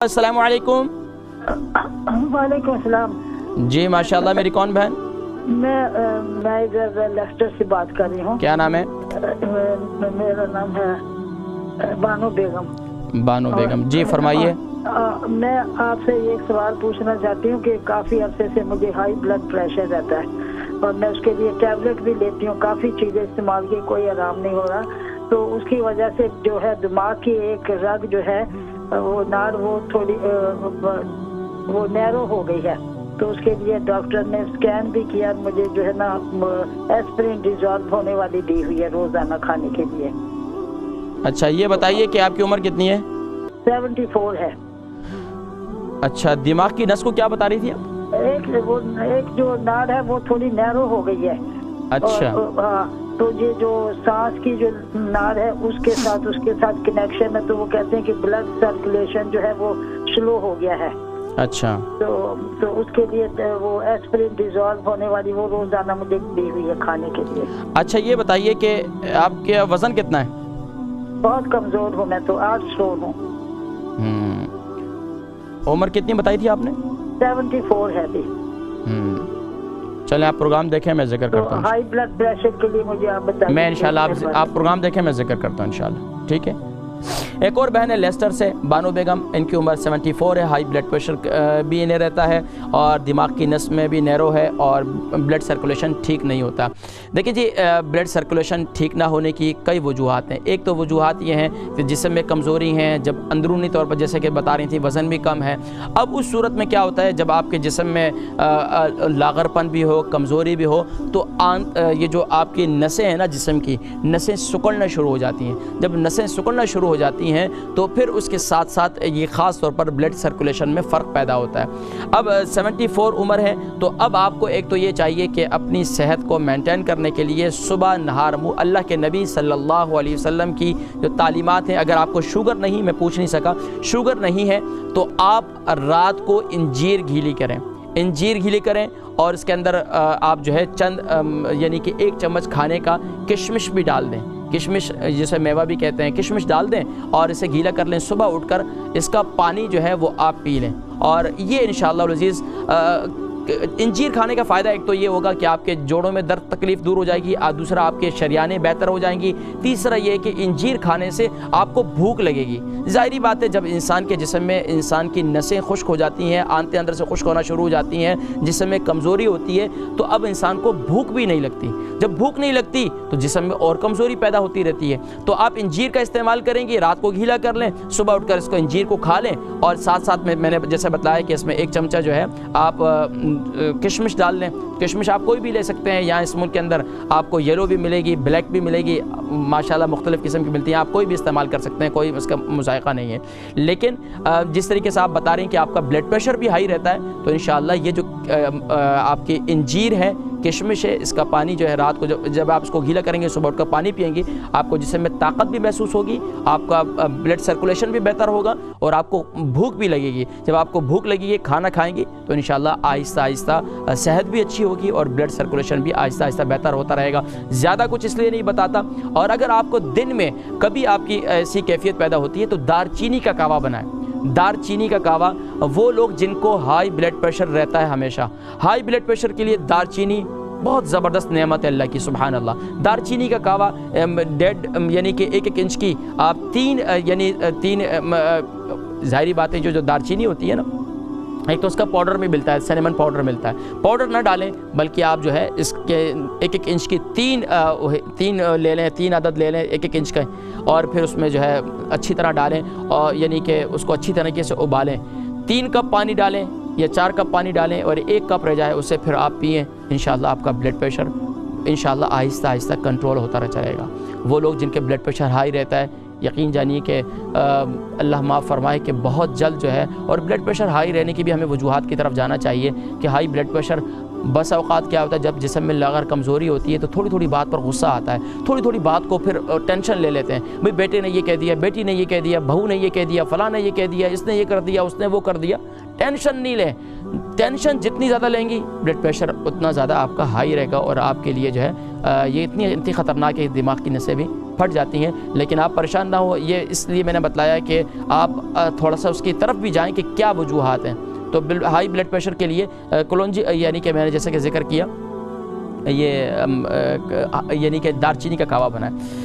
السلام علیکم۔ وعلیکم السلام۔ جی ماشاءاللہ، میری کون بہن؟ میں ادھر لیسٹر سے بات کر رہی ہوں۔ کیا نام ہے؟ میرا نام ہے بانو بیگم۔ بانو بیگم، جی فرمائیے۔ میں آپ سے ایک سوال پوچھنا چاہتی ہوں کہ کافی عرصے سے مجھے ہائی بلڈ پریشر رہتا ہے اور میں اس کے لیے ٹیبلٹ بھی لیتی ہوں، کافی چیزیں استعمال کی، کوئی آرام نہیں ہو رہا۔ تو اس کی وجہ سے جو ہے دماغ کی ایک رگ جو ہے وہ ناڑ وہ تھوڑی وہ نیرو ہو گئی ہے، تو اس کے لیے ڈاکٹر نے اسکین بھی کیا، مجھے جو ہے نا ایسپرین ڈیزالو ہونے والی دی ہوئی ہے روزانہ کھانے کے لیے۔ اچھا، یہ بتائیے کہ آپ کی عمر کتنی ہے؟ 74 ہے۔ اچھا، دماغ کی نس کو کیا بتا رہی تھی آپ؟ ایک جو ناڑ ہے وہ تھوڑی نیرو ہو گئی ہے۔ اچھا، تو یہ جو سانس کی جو ناڑ ہے اس کے ساتھ کنیکشن ہے، تو وہ کہتے ہیں کہ بلڈ سرکولیشن جو ہے وہ سلو ہو گیا ہے۔ اچھا، تو اس کے لیے وہ ایسپرین ڈیزالو ہونے والی وہ روزانہ مجھے دی ہوئی ہے کھانے کے لیے۔ اچھا یہ بتائیے کہ آپ کا وزن کتنا ہے؟ بہت کمزور ہوں میں، تو 8 سٹون ہوں۔ عمر کتنی بتائی تھی آپ نے؟ 74 ہے ابھی۔ چلیں آپ پروگرام دیکھیں، میں ذکر کرتا ہوں۔ ہائی بلڈ پریشر کے لیے مجھے آپ بتائیں۔ میں انشاءاللہ آپ پروگرام دیکھیں، میں ذکر کرتا ہوں انشاءاللہ، ٹھیک ہے۔ ایک اور بہن ہے لیسٹر سے، بانو بیگم، ان کی عمر 74 ہے، ہائی بلڈ پریشر بھی انہیں رہتا ہے اور دماغ کی نس میں بھی نیرو ہے اور بلڈ سرکولیشن ٹھیک نہیں ہوتا۔ دیکھیں جی، بلڈ سرکولیشن ٹھیک نہ ہونے کی کئی وجوہات ہیں۔ ایک تو وجوہات یہ ہیں کہ جسم میں کمزوری ہیں، جب اندرونی طور پر جیسے کہ بتا رہی تھی وزن بھی کم ہے۔ اب اس صورت میں کیا ہوتا ہے، جب آپ کے جسم میں لاغرپن بھی ہو، کمزوری بھی ہو، تو یہ جو آپ کی نسیں ہیں نا، جسم کی نسیں سکڑنا شروع ہو جاتی ہیں۔ جب نسیں سکڑنا شروع ہو جاتی ہیں تو پھر اس کے ساتھ ساتھ یہ خاص طور پر بلڈ سرکولیشن میں فرق پیدا ہوتا ہے۔ اب 74 عمر ہے، تو اب آپ کو ایک تو یہ چاہیے کہ اپنی صحت کو مینٹین کرنے کے لیے صبح نہار منہ اللہ کے نبی صلی اللہ علیہ وسلم کی جو تعلیمات ہیں، اگر آپ کو شوگر نہیں، میں پوچھ نہیں سکا، شوگر نہیں ہے تو آپ رات کو انجیر گھیلی کریں، انجیر گھیلی کریں، اور اس کے اندر آپ جو ہے چند یعنی کہ 1 چمچ کھانے کا کشمش بھی ڈال دیں، کشمش جسے میوہ بھی کہتے ہیں، کشمش ڈال دیں اور اسے گیلا کر لیں۔ صبح اٹھ کر اس کا پانی جو ہے وہ آپ پی لیں، اور یہ انشاءاللہ العزیز انجیر کھانے کا فائدہ ایک تو یہ ہوگا کہ آپ کے جوڑوں میں درد تکلیف دور ہو جائے گی، دوسرا آپ کے شریانیں بہتر ہو جائیں گی، تیسرا یہ کہ انجیر کھانے سے آپ کو بھوک لگے گی۔ ظاہری بات ہے، جب انسان کے جسم میں انسان کی نسیں خشک ہو جاتی ہیں، آنتیں اندر سے خشک ہونا شروع ہو جاتی ہیں، جسم میں کمزوری ہوتی ہے، تو اب انسان کو بھوک بھی نہیں لگتی۔ جب بھوک نہیں لگتی تو جسم میں اور کمزوری پیدا ہوتی رہتی ہے۔ تو آپ انجیر کا استعمال کریں گے، رات کو گیلا کر لیں، صبح اٹھ کر اس کو انجیر کو کھا لیں، اور ساتھ ساتھ میں نے جیسے بتایا کہ اس میں 1 چمچہ جو ہے آپ کشمش ڈال لیں۔ کشمش آپ کوئی بھی لے سکتے ہیں، یہاں اس ملک کے اندر آپ کو یلو بھی ملے گی، بلیک بھی ملے گی، ماشاءاللہ مختلف قسم کی ملتی ہیں، آپ کوئی بھی استعمال کر سکتے ہیں، کوئی اس کا مذائقہ نہیں ہے۔ لیکن جس طریقے سے آپ بتا رہے ہیں کہ آپ کا بلڈ پریشر بھی ہائی رہتا ہے، تو انشاءاللہ یہ جو آپ کی انجیر ہے، کشمش ہے، اس کا پانی جو ہے رات کو جب آپ اس کو گیلا کریں گے، صبح اٹھ کر پانی پئیں گے، آپ کو جسم میں طاقت بھی محسوس ہوگی، آپ کا بلڈ سرکولیشن بھی بہتر ہوگا، اور آپ کو بھوک بھی لگے گی۔ جب آپ کو بھوک لگے گی، کھانا کھائیں گی، تو انشاءاللہ آہستہ آہستہ صحت بھی اچھی ہوگی اور بلڈ سرکولیشن بھی آہستہ آہستہ بہتر ہوتا رہے گا۔ زیادہ کچھ اس لیے نہیں بتاتا۔ اور اگر آپ کو دن میں کبھی آپ کی ایسی کیفیت پیدا ہوتی ہے تو دار چینی کا کعوہ بنائیں۔ دار چینی کا کعوہ، وہ لوگ جن کو ہائی بلڈ پریشر رہتا ہے، ہمیشہ ہائی بلڈ پریشر کے لیے دار چینی بہت زبردست نعمت ہے اللہ کی، سبحان اللہ۔ دار چینی کا کعوہ یعنی کہ 1 انچ کی آپ 3 ظاہری بات ہے، جو دار چینی ہوتی ہے نا، ایک تو اس کا پاؤڈر بھی ملتا ہے، سینیمن پاؤڈر ملتا ہے، پاؤڈر نہ ڈالیں، بلکہ آپ جو ہے اس کے 1 انچ کی 3 لے لیں، 3 عدد لے لیں 1 انچ کا، اور پھر اس میں جو ہے اچھی طرح ڈالیں، اور یعنی کہ اس کو اچھی طریقے سے ابالیں، 3 کپ پانی ڈالیں یا 4 کپ پانی ڈالیں، اور 1 کپ رہ جائے اسے پھر آپ پئیں، انشاءاللہ آپ کا بلڈ پریشر انشاءاللہ آہستہ آہستہ کنٹرول ہوتا چلے گا۔ وہ لوگ جن کے بلڈ پریشر ہائی رہتا ہے، یقین جانیے کہ اللہ معاف فرمائے کہ بہت جلد جو ہے، اور بلڈ پریشر ہائی رہنے کی بھی ہمیں وجوہات کی طرف جانا چاہیے کہ ہائی بلڈ پریشر بس اوقات کیا ہوتا ہے، جب جسم میں لاغر کمزوری ہوتی ہے تو تھوڑی تھوڑی بات پر غصہ آتا ہے، تھوڑی تھوڑی بات کو پھر ٹینشن لے لیتے ہیں، بھئی بیٹے نے یہ کہہ دیا، بیٹی نے یہ کہہ دیا، بہو نے یہ کہہ دیا، فلاں نے یہ کہہ دیا، اس نے یہ کر دیا، اس نے وہ کر دیا۔ ٹینشن نہیں لیں، ٹینشن جتنی زیادہ لیں گی بلڈ پریشر اتنا زیادہ آپ کا ہائی رہے گا، اور آپ کے لیے جو ہے یہ اتنی خطرناک ہے، دماغ کی نسیں بھی پھٹ جاتی ہیں. لیکن آپ پریشان نہ ہو, یہ اس لیے میں نے بتلایا کہ آپ تھوڑا سا اس کی طرف بھی جائیں کہ کیا وجوہات ہیں. تو ہائی بلڈ پریشر کے لیے کلونجی یعنی کہ میں نے جیسے کہ ذکر کیا, یہ یعنی کہ دار چینی کا کہوا بنا ہے.